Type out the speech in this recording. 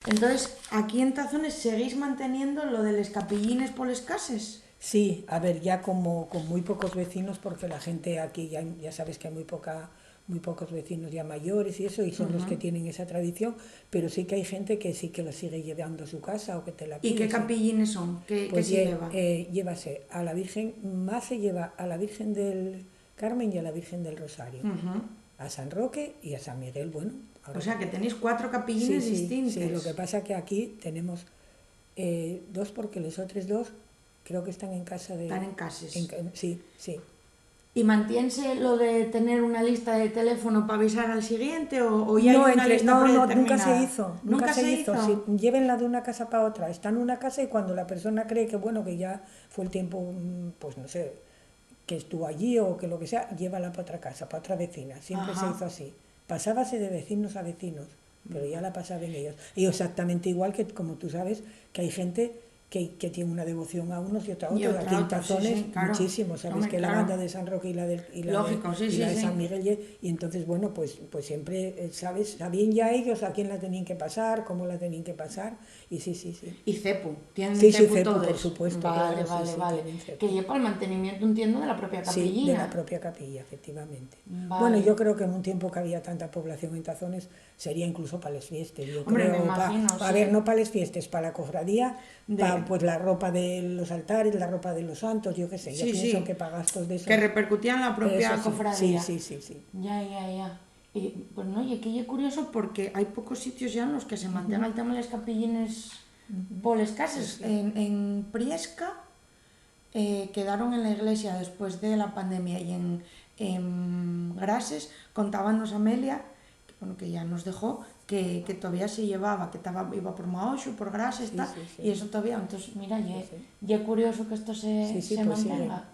Entonces, aquí en Tazones seguís manteniendo lo de les capillines por les cases. Sí, a ver, ya como con muy pocos vecinos, porque la gente aquí ya sabes que hay muy pocos vecinos ya mayores y eso, y son los que tienen esa tradición, pero sí que hay gente que sí que lo sigue llevando a su casa o que te la ¿Y pide. qué capillines son? ¿Qué Pues se lleva? llévase a la Virgen, más se lleva a la Virgen del Carmen y a la Virgen del Rosario, a San Roque y a San Miguel, bueno. O sea, que tenéis 4 sí, capillines distintos. sí, lo que pasa que aquí tenemos dos, porque los otros dos creo que están en casa de... Están en cases. Sí, sí. ¿Y mantiense lo de tener una lista de teléfono para avisar al siguiente o ya No, hay una lista predeterminada? nunca se hizo. ¿Nunca? Sí, llévenla de una casa para otra. Está en una casa y cuando la persona cree que, bueno, que ya fue el tiempo, pues no sé, que estuvo allí o que lo que sea, llévala para otra casa, para otra vecina. Siempre se hizo así. Pasábase de vecinos a vecinos, pero ya la pasaban ellos. Y exactamente igual que, como tú sabes, que hay gente que tiene una devoción a unos y otra a otros. Aquí en Tazones, claro. muchísimo. Sabes Hombre, que la banda de San Roque y la de San Miguel, y entonces, bueno, pues siempre, ¿sabes? Sabían ya ellos a quién la tenían que pasar, cómo la tenían que pasar, y sí. ¿Y cepu? ¿Tienen cepu todos? por supuesto. Vale, claro, vale. Que lleva el mantenimiento, entiendo, de la propia capillina. Sí, de la propia capilla, efectivamente. Vale. Bueno, yo creo que en un tiempo que había tanta población en Tazones, sería incluso para las fiestas. Hombre, me imagino, a ver, no para las fiestas, para la cofradía, para pues la ropa de los altares, la ropa de los santos, yo qué sé. Yo pienso que para gastos de eso. Que repercutían en la propia cofradía. Sí. Ya. Y, pues no, y aquí es curioso porque hay pocos sitios ya en los que se mantenga el tema de las capillines por las casas. En Priesca quedaron en la iglesia después de la pandemia, y en Grases contábamos Amelia, que ya nos dejó, que todavía se llevaba, que iba por Maoxo, por Grases, y eso todavía. Entonces, mira, ya es curioso que esto se pues mantenga.